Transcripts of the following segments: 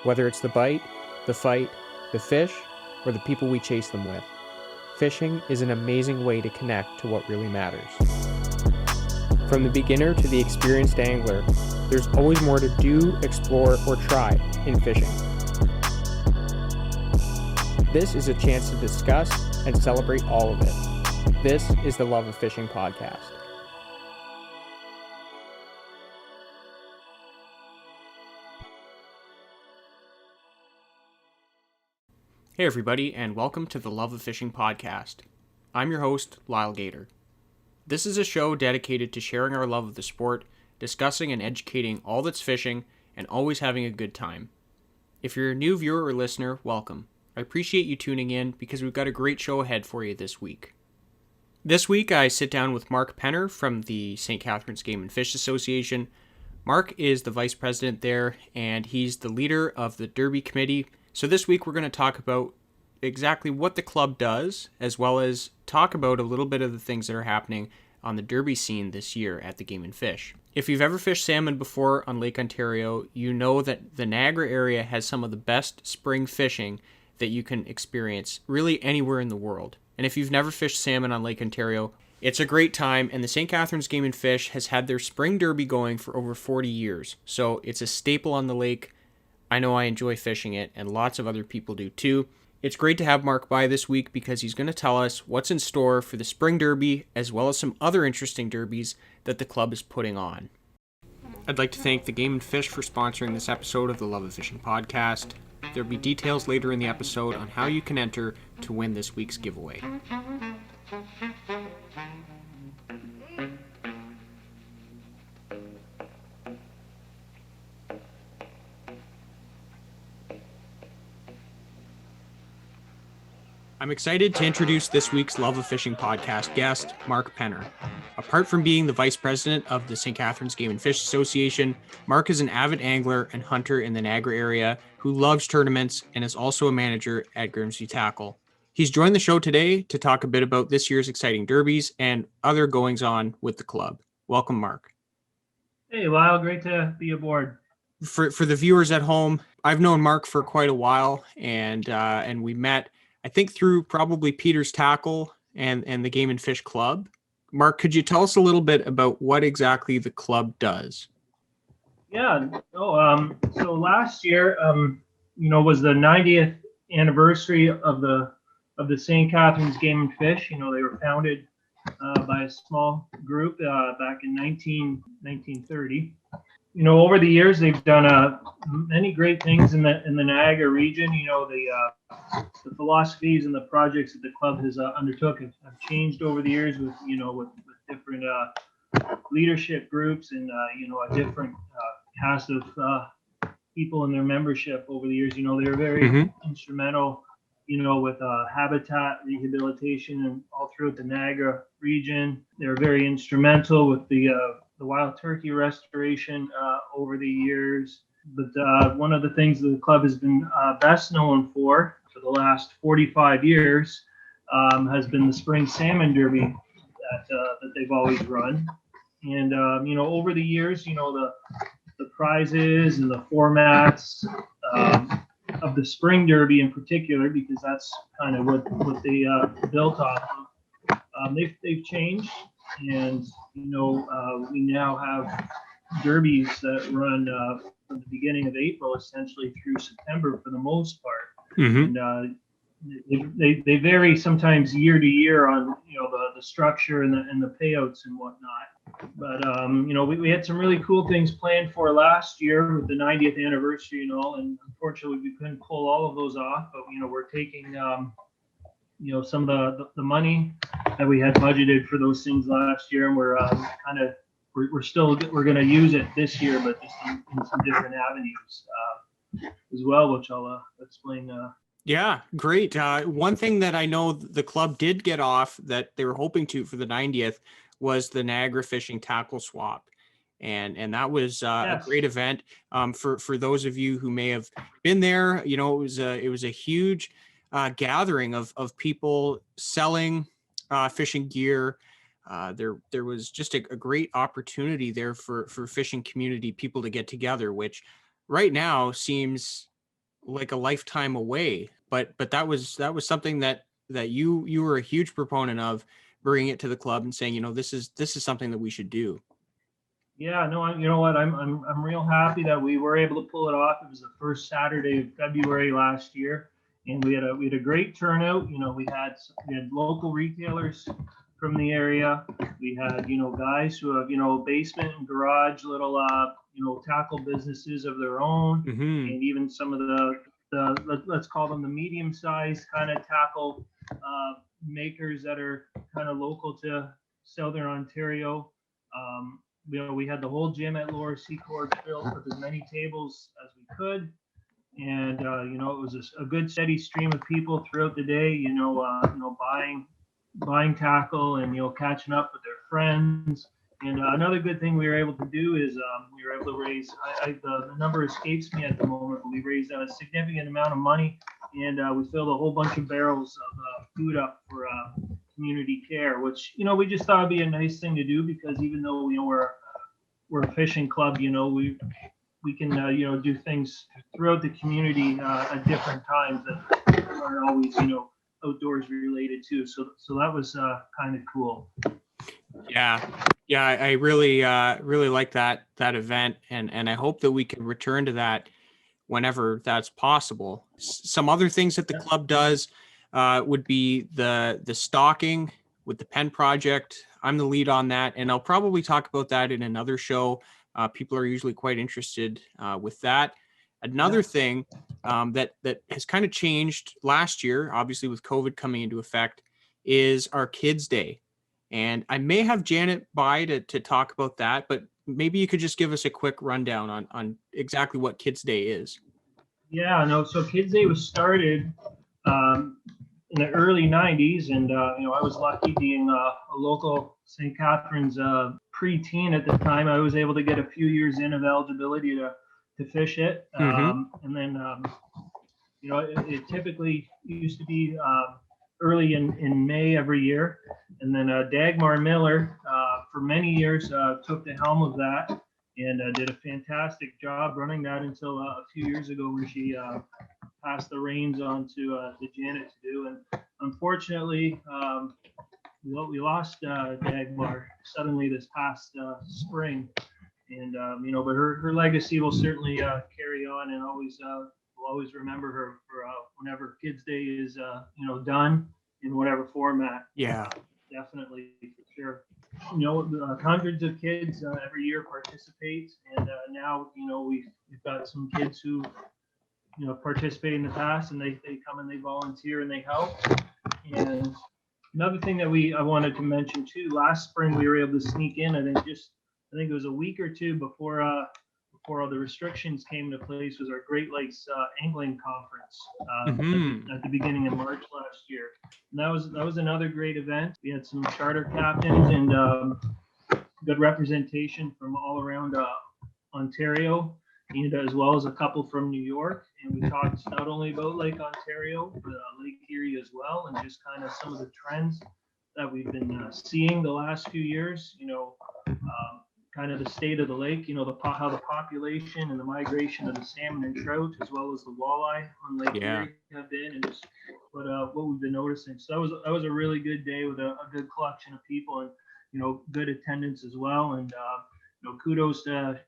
Whether it's the bite, the fight, the fish, or the people we chase them with, fishing is an amazing way to connect to what really matters. From the beginner to the experienced angler, there's always more to do, explore, or try in fishing. This is a chance to discuss and celebrate all of it. This is the Love of Fishing podcast. Hey everybody, and welcome to the Love of Fishing podcast. I'm your host, Lyle. This is a show dedicated to sharing our love of the sport, discussing and educating all that's fishing, and always having a good time. If you're a new viewer or listener, welcome. I appreciate you tuning in because we've got a great show ahead for you this week. This week I sit down with Mark Penner from the St. Catharines Game and Fish Association. Mark is the vice president there, and he's the leader of the derby committee. So this week we're going to talk about exactly what the club does, as well as talk about a little bit of the things that are happening on the derby scene this year at the Game and Fish. If you've ever fished salmon before on Lake Ontario, you know that the Niagara area has some of the best spring fishing that you can experience really anywhere in the world. And if you've never fished salmon on Lake Ontario, it's a great time, and the St. Catharines Game and Fish has had their spring derby going for over 40 years. So it's a staple on the lake. I know I enjoy fishing it, and lots of other people do too. It's great to have Mark by this week because he's going to tell us what's in store for the spring derby, as well as some other interesting derbies that the club is putting on. I'd like to thank the Game and Fish for sponsoring this episode of the Love of Fishing podcast. There'll be details later in the episode on how you can enter to win this week's giveaway. I'm excited to introduce this week's Love of Fishing podcast guest, Mark Penner. Apart from being the vice president of the St. Catharines Game and Fish Association, Mark is an avid angler and hunter in the Niagara area who loves tournaments and is also a manager at Grimsby Tackle. He's joined the show today to talk a bit about this year's exciting derbies and other goings-on with the club. Welcome, Mark. Hey, Lyle. Great to be aboard. For the viewers at home, I've known Mark for quite a while, and we met, I think, through probably Peter's Tackle and the Game and Fish Club. Mark, could you tell us a little bit about what exactly the club does? Yeah. So last year, was the 90th anniversary of the St. Catharines Game and Fish. They were founded by a small group back in 1930. Over the years, they've done many great things in the Niagara region. The philosophies and the projects that the club has undertook have changed over the years with different leadership groups and a different cast of people in their membership over the years. They were very instrumental, with habitat rehabilitation and all throughout the Niagara region. They were very instrumental with the wild turkey restoration over the years. But one of the things that the club has been best known for the last 45 years has been the spring salmon derby that they've always run. And over the years, the prizes and the formats of the spring derby in particular, because that's kind of what they built off of. They've changed, and we now have derbies that run from the beginning of April essentially through September for the most part. And they vary sometimes year to year on the structure and the payouts and whatnot. But we had some really cool things planned for last year with the 90th anniversary and all, and unfortunately we couldn't pull all of those off. But we're taking some of the money that we had budgeted for those things last year, and we're going to use it this year, but just in some different avenues as well, which I'll explain. Yeah, great. One thing that I know the club did get off that they were hoping to for the 90th was the Niagara fishing tackle swap. And that was a great event. For those of you who may have been there, it was a huge gathering of people selling fishing gear. There was just a great opportunity there for fishing community people to get together, which right now seems like a lifetime away. But that was something that you were a huge proponent of, bringing it to the club and saying, this is something that we should do. Yeah, no, you know what? I'm real happy that we were able to pull it off. It was the first Saturday of February last year, and we had a great turnout. We had local retailers from the area. We had guys who have basement and garage little tackle businesses of their own, Mm-hmm. and even some of let's call them the medium sized kind of tackle makers that are kind of local to Southern Ontario. Um, we had the whole gym at Lower Seacourt filled with as many tables as we could, and it was a good steady stream of people throughout the day. Buying tackle and catching up with their friends. And another good thing we were able to do is we were able to raise. The number escapes me at the moment, but we raised a significant amount of money, and we filled a whole bunch of barrels of food up for community care, which we just thought would be a nice thing to do, because even though we're a fishing club, we can do things throughout the community at different times that aren't always outdoors related too. So that was kind of cool. Yeah, I really really like that event, and I hope that we can return to that whenever that's possible. Some other things that the club does would be the stocking with the pen project. I'm the lead on that, and I'll probably talk about that in another show. People are usually quite interested with that. Another thing that has kind of changed last year, obviously with COVID coming into effect, is our Kids Day. And I may have Janet by to talk about that, but maybe you could just give us a quick rundown on exactly what Kids Day is. Yeah, no. So Kids Day was started um, in the early '90s, and I was lucky being a local St. Catharines preteen at the time. I was able to get a few years in of eligibility to fish it, and then it typically used to be early in May every year, and then Dagmar Miller for many years took the helm of that, and did a fantastic job running that until a few years ago, when she passed the reins on to Janet to do. And unfortunately, we lost Dagmar suddenly this past spring. And but her legacy will certainly carry on, and we'll always remember her for whenever Kids Day is done in whatever format. Yeah, definitely, for sure. Hundreds of kids every year participate, and now we've got some kids who participate in the past, and they come and they volunteer and they help. And another thing that I wanted to mention too, last spring we were able to sneak in. I think it was a week or two before all the restrictions came into place, was our Great Lakes Angling Conference at the beginning of March last year. And that was another great event. We had some charter captains and good representation from all around Ontario, and as well as a couple from New York. And we talked not only about Lake Ontario, but Lake Erie as well, and just kind of some of the trends that we've been seeing the last few years. Kind of the state of the lake, how the population and the migration of the salmon and trout, as well as the walleye on Lake Erie have been, and just what we've been noticing. So that was a really good day with a good collection of people, and good attendance as well. And kudos to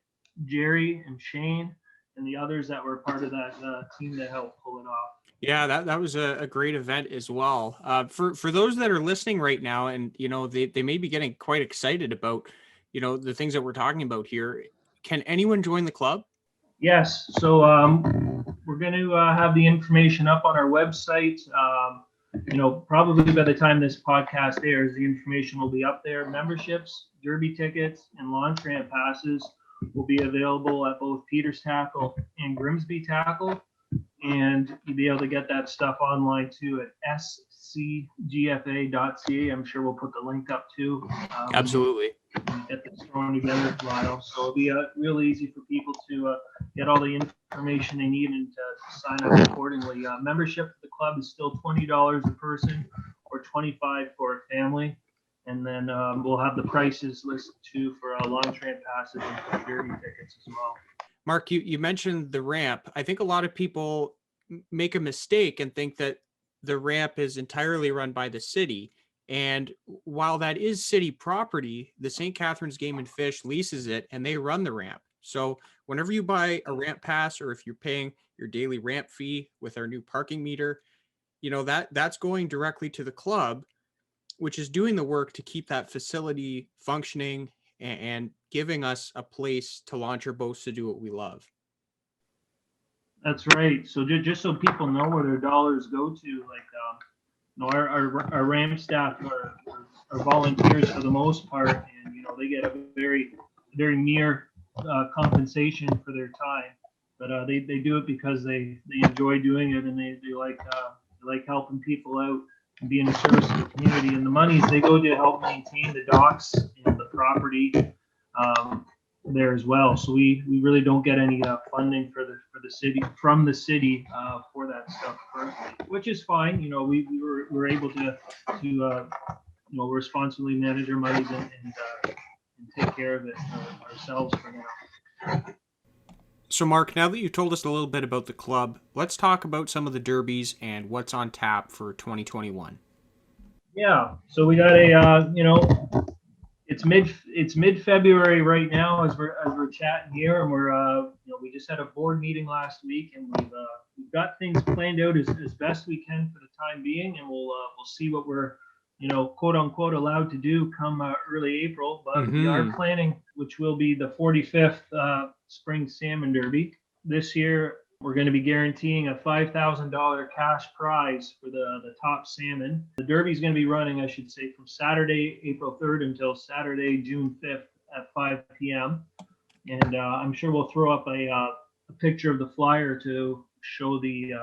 Jerry and Shane and the others that were part of that team that helped pull it off. Yeah, that was a great event as well. For those that are listening right now, and they may be getting quite excited about the things that we're talking about here. Can anyone join the club? Yes. So we're going to have the information up on our website. Probably by the time this podcast airs, the information will be up there. Memberships, derby tickets, and launch ramp passes will be available at both Peters Tackle and Grimsby Tackle. And you'll be able to get that stuff online too at SCGFA.ca. I'm sure we'll put the link up too. Absolutely. Get this thrown together, Lyle. So it'll be real easy for people to get all the information they need and to sign up accordingly. Membership for the club is still $20 a person, or $25 for a family. And then we'll have the prices listed too for launch ramp passes and for derby tickets as well. Mark, you mentioned the ramp. I think a lot of people make a mistake and think that the ramp is entirely run by the city. And while that is city property, the St. Catharines Game and Fish leases it and they run the ramp. So whenever you buy a ramp pass, or if you're paying your daily ramp fee with our new parking meter, that's going directly to the club, which is doing the work to keep that facility functioning and giving us a place to launch our boats to do what we love. That's right. So just so people know where their dollars go to, like our ramp staff are volunteers for the most part, and they get a very mere compensation for their time, but they do it because they enjoy doing it, and they like helping people out and being a service to the community. And the monies, they go to help maintain the docks and the property there as well. So we really don't get any funding for the city from the city for that stuff currently, which is fine. We're able to responsibly manage our monies and take care of it ourselves for now. So Mark, now that you told us a little bit about the club, let's talk about some of the derbies and what's on tap for 2021. Yeah, so we got it's mid February right now as we're chatting here, and we just had a board meeting last week, and we've got things planned out as best we can for the time being, and we'll see what we're quote unquote allowed to do come early April. But we are planning, which will be the 45th Spring Salmon Derby this year. We're going to be guaranteeing a $5,000 cash prize for the top salmon. The Derby is going to be running, I should say, from Saturday, April 3rd until Saturday, June 5th at 5 p.m. And I'm sure we'll throw up a picture of the flyer to show the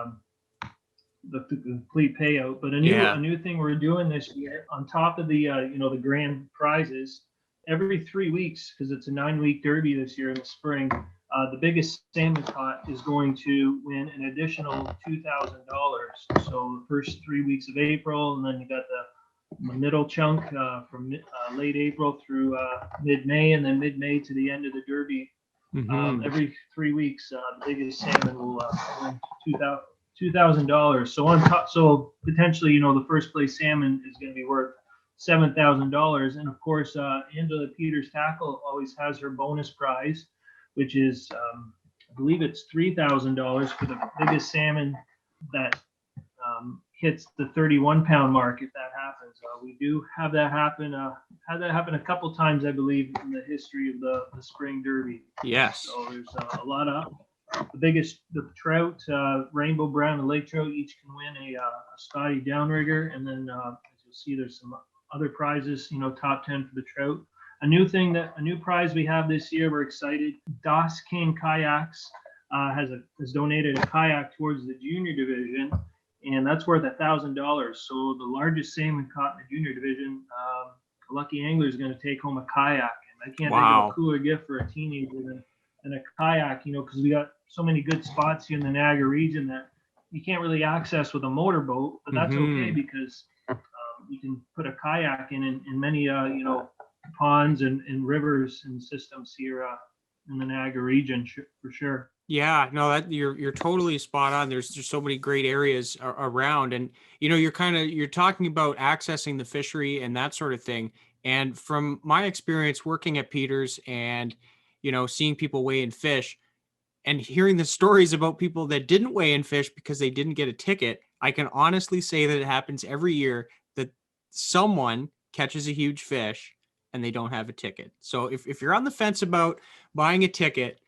complete payout. But a new thing we're doing this year, on top of the grand prizes, every 3 weeks, because it's a 9-week Derby this year in the spring. The biggest salmon pot is going to win an additional $2,000. So the first 3 weeks of April, and then you got the middle chunk from late April through mid-May, and then mid-May to the end of the Derby. Every 3 weeks, the biggest salmon will win $2,000. So on top, so potentially, the first place salmon is going to be worth $7,000. And of course, Angela Peters Tackle always has her bonus prize, which is, I believe it's $3,000 for the biggest salmon that hits the 31-pound mark. If that happens, we do have that happen. Had that happen a couple times, I believe, in the history of the spring Derby. Yes. So there's a lot of the trout, rainbow brown and lake trout each can win a Scotty downrigger, and then as you'll see, there's some other prizes. Top 10 for the trout. A new prize we have this year, we're excited. Das King Kayaks has donated a kayak towards the junior division, and that's worth $1,000. So the largest salmon caught in the junior division, a lucky angler is going to take home a kayak. And I can't think of a cooler gift for a teenager than a kayak, because we got so many good spots here in the Niagara region that you can't really access with a motorboat, but that's okay, because you can put a kayak in many ponds and rivers and systems here in the Niagara region for sure. Yeah, no, that you're totally spot on. There's just so many great areas around, and you're talking about accessing the fishery and that sort of thing. And from my experience working at Peters and seeing people weigh in fish and hearing the stories about people that didn't weigh in fish because they didn't get a ticket, I can honestly say that it happens every year that someone catches a huge fish and they don't have a ticket. So if you're on the fence about buying a ticket,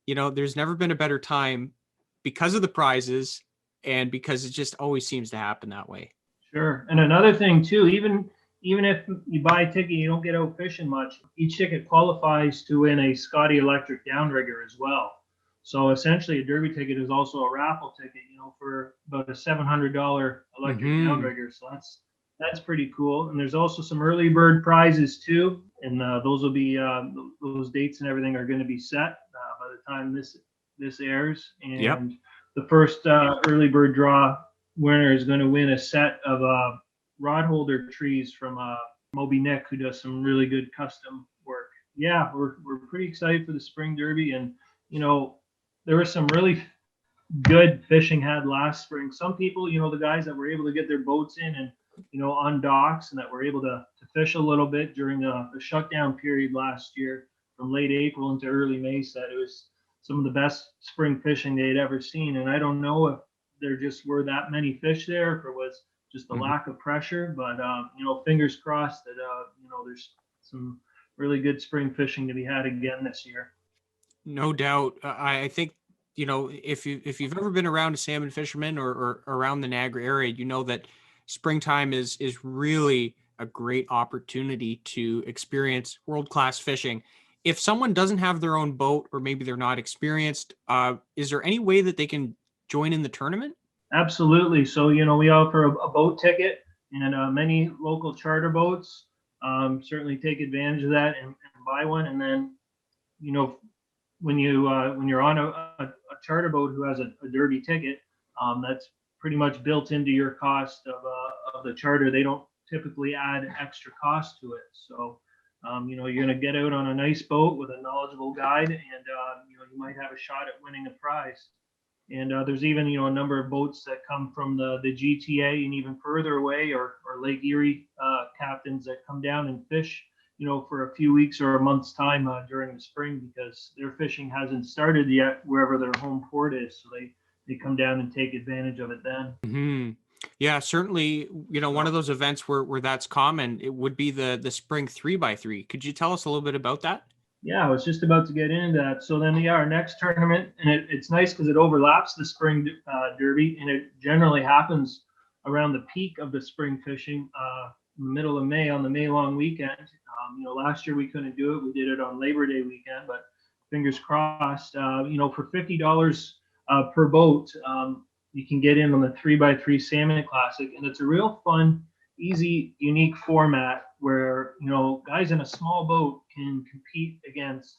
there's never been a better time because of the prizes and because it just always seems to happen that way. Sure. And another thing too, even if you buy a ticket, you don't get out fishing much, each ticket qualifies to win a Scotty Electric downrigger as well. So essentially a Derby ticket is also a raffle ticket, for about a $700 electric downrigger. So that's pretty cool. And there's also some early bird prizes too. And those will be, those dates and everything are going to be set by the time this airs. And the first early bird draw winner is going to win a set of rod holder trees from Moby Nick, who does some really good custom work. Yeah, we're pretty excited for the spring Derby. And, there were some really good fishing had last spring. Some people, the guys that were able to get their boats in and, on docks and that were able to fish a little bit during the shutdown period last year from late April into early May said it was some of the best spring fishing they'd ever seen. And I don't know if there just were that many fish there, if it was just a Mhm. lack of pressure, but, fingers crossed that, there's some really good spring fishing to be had again this year. No doubt. I think, if you've ever been around a salmon fisherman or around the Niagara area, you know that springtime is really a great opportunity to experience world-class fishing. If someone doesn't have their own boat or maybe they're not experienced, is there any way that they can join in the tournament? Absolutely. So, we offer a boat ticket, and many local charter boats certainly take advantage of that and buy one. And then, you know, when you're on a charter boat who has a derby ticket, that's pretty much built into your cost of the charter. They don't typically add extra cost to it. So, you're going to get out on a nice boat with a knowledgeable guide, and you might have a shot at winning a prize. And there's even a number of boats that come from the GTA and even further away, or Lake Erie captains that come down and fish for a few weeks or a month's time during the spring because their fishing hasn't started yet wherever their home port is. So they come down and take advantage of it then. Hmm. Yeah, certainly. One of So those events where that's common, it would be the spring 3x3. Could you tell us a little bit about that? yeah, I was just about to get into that. So then, yeah, our next tournament, and it's nice because it overlaps the spring derby, and it generally happens around the peak of the spring fishing, in the middle of May on the May long weekend. Last year we couldn't do it. We did it on Labor Day weekend, but fingers crossed. For $50 per boat, you can get in on the 3x3 Salmon Classic, and it's a real fun, easy, unique format where guys in a small boat can compete against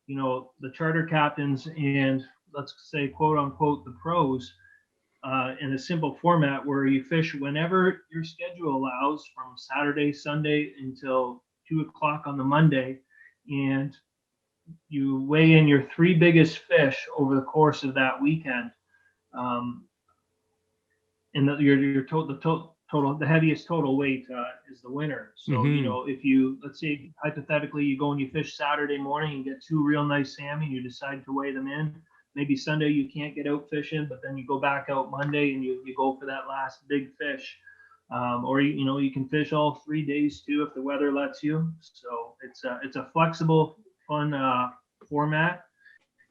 the charter captains and, let's say, quote unquote, the pros, in a simple format where you fish whenever your schedule allows from Saturday, Sunday until 2 o'clock on the Monday, and you weigh in your three biggest fish over the course of that weekend. Um, and the heaviest total weight is the winner. So Hmm. if you, let's say, hypothetically, you go and you fish Saturday morning, you get two real nice salmon, you decide to weigh them in. Maybe Sunday you can't get out fishing, but then you go back out Monday and you go for that last big fish. Or you can fish all 3 days too if the weather lets you. So it's a flexible, fun format.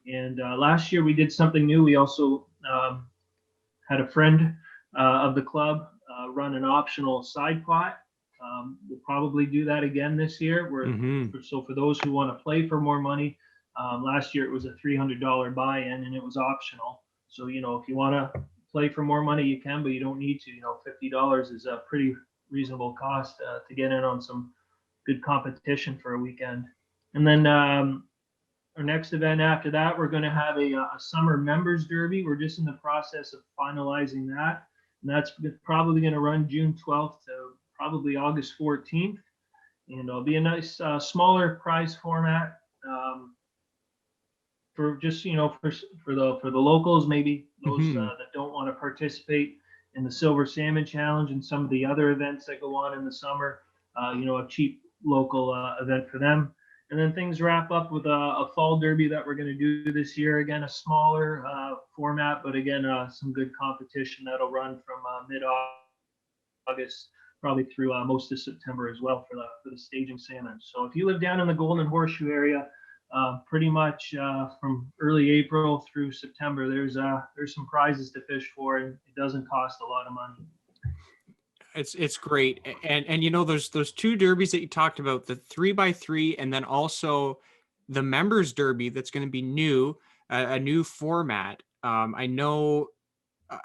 And last year we did something new. We also had a friend of the club run an optional side plot. We'll probably do that again this year. Hmm. So for those who want to play for more money, last year it was a $300 buy-in and it was optional. So if you want to play for more money, you can, but you don't need to. $50 is a pretty reasonable cost to get in on some good competition for a weekend. And then our next event after that, we're going to have a summer members derby. We're just in the process of finalizing that. And that's probably going to run June 12th to probably August 14th. And it'll be a nice, smaller prize format for just, for the locals, maybe those Hmm. that don't want to participate in the Silver Salmon Challenge and some of the other events that go on in the summer. A cheap local event for them. And then things wrap up with a fall derby that we're going to do this year. Again, a smaller format, but again, some good competition that'll run from mid August probably through most of September as well for the staging salmon. So if you live down in the Golden Horseshoe area, pretty much from early April through September, there's some prizes to fish for, and it doesn't cost a lot of money. It's great, and those two derbies that you talked about, the 3x3, and then also the members derby that's going to be new, a new format. I know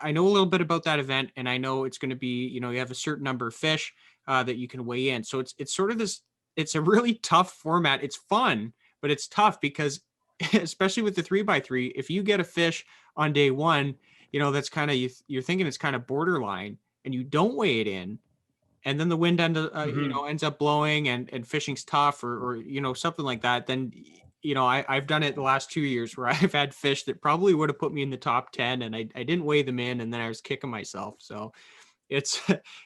a little bit about that event, and I know it's going to be, you have a certain number of fish that you can weigh in. So it's sort of this. It's a really tough format. It's fun, but it's tough because, especially with the 3x3, if you get a fish on day one, that's kind of you're thinking it's kind of borderline, and you don't weigh it in, and then the wind Mm-hmm. ends up blowing, and fishing's tough, or something like that, then I've done it the last 2 years where I've had fish that probably would have put me in the top 10, and I didn't weigh them in, and then I was kicking myself. So it's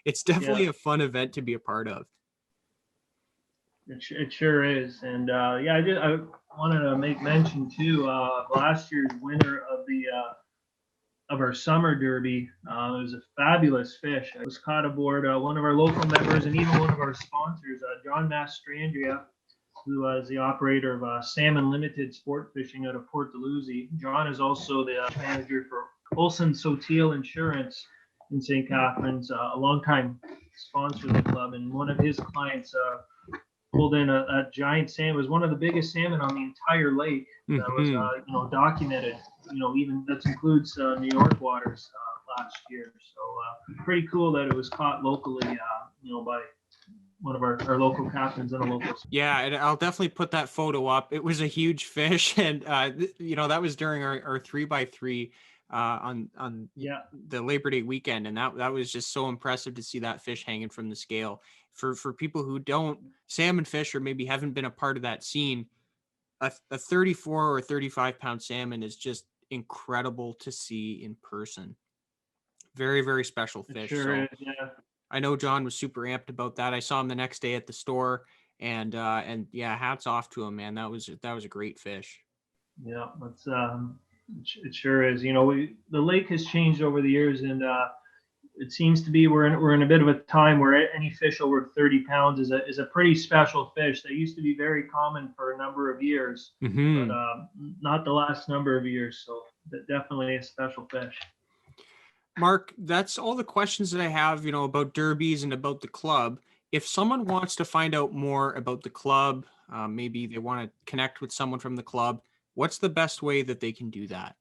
it's definitely Yeah, a fun event to be a part of. it sure is. And yeah, I wanted to make mention too. Last year's winner of our summer derby, it was a fabulous fish. It was caught aboard one of our local members and even one of our sponsors, John Mastrandria, who is the operator of Salmon Limited Sport Fishing out of Port Dalhousie. John is also the manager for Olson Sotil Insurance in St. Catharines, a longtime sponsor of the club. And one of his clients pulled in a giant salmon. It was one of the biggest salmon on the entire lake that was, documented. Even that includes New York waters last year. So pretty cool that it was caught locally, by one of our local captains and a local. Yeah, and I'll definitely put that photo up. It was a huge fish, and that was during our 3x3 on Yeah, the Labor Day weekend, and that was just so impressive to see that fish hanging from the scale. For people who don't salmon fish or maybe haven't been a part of that scene, a 34 or 35 pound salmon is just incredible to see in person. Very, very special it fish. sure So is. Yeah. I know John was super amped about that. I saw him the next day at the store, and yeah, hats off to him, man. That was a great fish. Yeah, it sure is. The lake has changed over the years, and it seems to be we're in a bit of a time where any fish over 30 pounds is a pretty special fish. That used to be very common for a number of years, but Mm-hmm. not the last number of years. So definitely a special fish. Mark, that's all the questions that I have, about derbies and about the club. If someone wants to find out more about the club, maybe they want to connect with someone from the club, what's the best way that they can do that?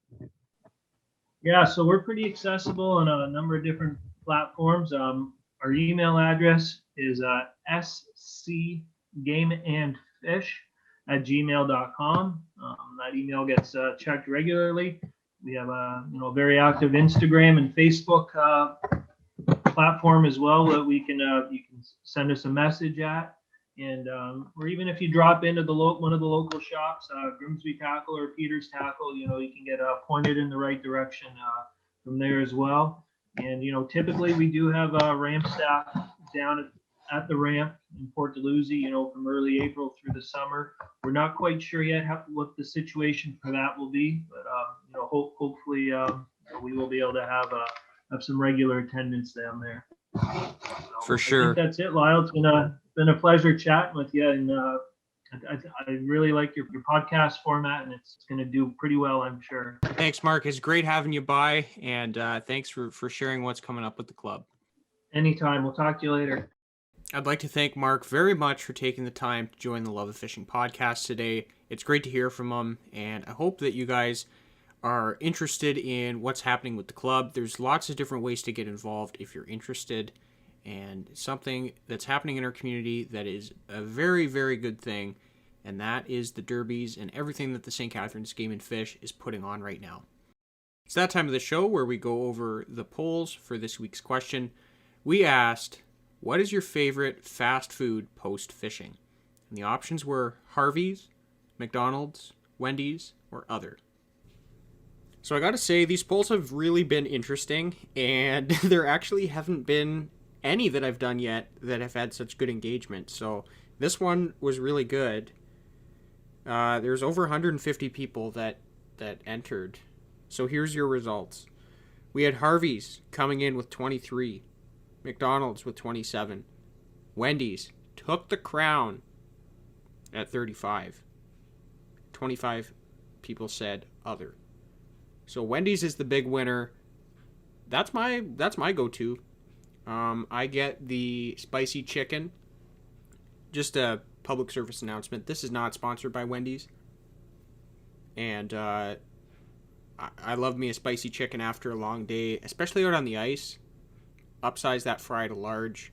Yeah, so we're pretty accessible on a number of different platforms. Our email address is scgameandfish@gmail.com. That email gets checked regularly. We have a very active Instagram and Facebook platform as well that you can send us a message at. And or even if you drop into one of the local shops, Grimsby Tackle or Peter's Tackle, you can get pointed in the right direction from there as well. And typically we do have ramp staff down at the ramp in Port Dalhousie, from early April through the summer. We're not quite sure yet what the situation for that will be, but hopefully we will be able to have some regular attendance down there. For I sure. think that's it, Lyle. It's been a pleasure chatting with you, and I really like your podcast format, and it's going to do pretty well, I'm sure. Thanks, Mark. It's great having you by, and thanks for sharing what's coming up with the club. Anytime. We'll talk to you later. I'd like to thank Mark very much for taking the time to join the Love of Fishing podcast today. It's great to hear from him, and I hope that you guys are interested in what's happening with the club. There's lots of different ways to get involved if you're interested, and something that's happening in our community that is a very, very good thing, and that is the derbies and everything that the St. Catharines Game and Fish is putting on right now. It's that time of the show where we go over the polls for this week's question. We asked, what is your favorite fast food post-fishing? And the options were Harvey's, McDonald's, Wendy's, or other. So I gotta say, these polls have really been interesting, and there actually haven't been any that I've done yet that have had such good engagement. So this one was really good. There's over 150 people that entered. So here's your results. We had Harvey's coming in with 23. McDonald's with 27. Wendy's took the crown at 35. 25 people said other. So Wendy's is the big winner. That's my go-to. I get the spicy chicken. Just a public service announcement. This is not sponsored by Wendy's. And I love me a spicy chicken after a long day, especially out on the ice. Upsize that fry to large.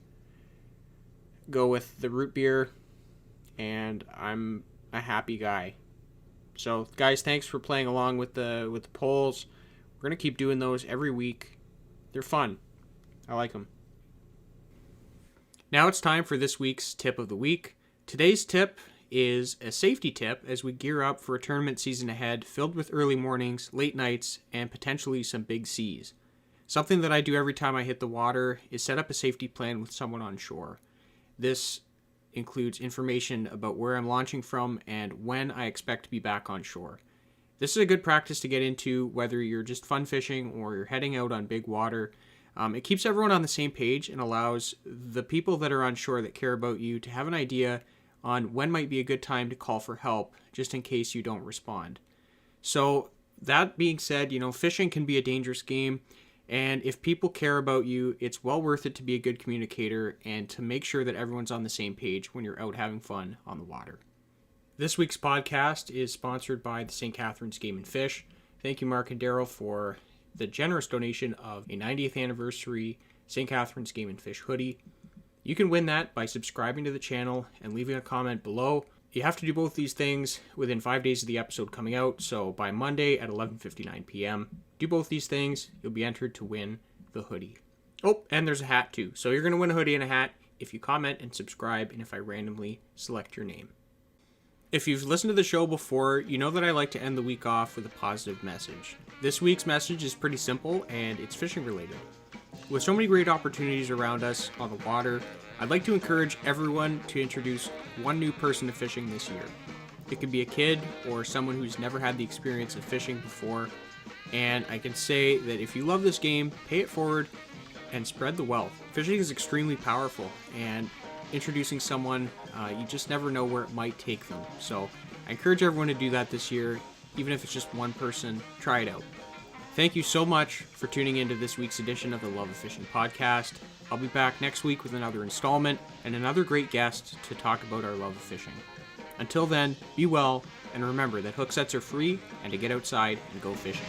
Go with the root beer, and I'm a happy guy. So, guys, thanks for playing along with the polls. We're gonna keep doing those every week. They're fun. I like them. Now it's time for this week's tip of the week. Today's tip is a safety tip as we gear up for a tournament season ahead filled with early mornings, late nights, and potentially some big seas. Something that I do every time I hit the water is set up a safety plan with someone on shore. This includes information about where I'm launching from and when I expect to be back on shore. This is a good practice to get into whether you're just fun fishing or you're heading out on big water. It keeps everyone on the same page and allows the people that are on shore that care about you to have an idea on when might be a good time to call for help, just in case you don't respond. So that being said, fishing can be a dangerous game, and if people care about you, it's well worth it to be a good communicator and to make sure that everyone's on the same page when you're out having fun on the water. This week's podcast is sponsored by the St. Catharines Game and Fish. Thank you, Mark and Daryl, for the generous donation of a 90th anniversary St. Catharines Game and Fish hoodie. You can win that by subscribing to the channel and leaving a comment below. You have to do both these things within 5 days of the episode coming out, so by Monday at 11:59 p.m. Do both these things, you'll be entered to win the hoodie. Oh, and there's a hat too. So you're going to win a hoodie and a hat if you comment and subscribe and if I randomly select your name. If you've listened to the show before, you know that I like to end the week off with a positive message. This week's message is pretty simple and it's fishing related. With so many great opportunities around us on the water, I'd like to encourage everyone to introduce one new person to fishing this year. It could be a kid or someone who's never had the experience of fishing before, and I can say that if you love this game, pay it forward and spread the wealth. Fishing is extremely powerful, and introducing someone, you just never know where it might take them. So I encourage everyone to do that this year, even if it's just one person. Try it out. Thank you so much for tuning into this week's edition of the Love of Fishing podcast. I'll be back next week with another installment and another great guest to talk about our love of fishing. Until then, be well, and remember that hook sets are free and to get outside and go fishing.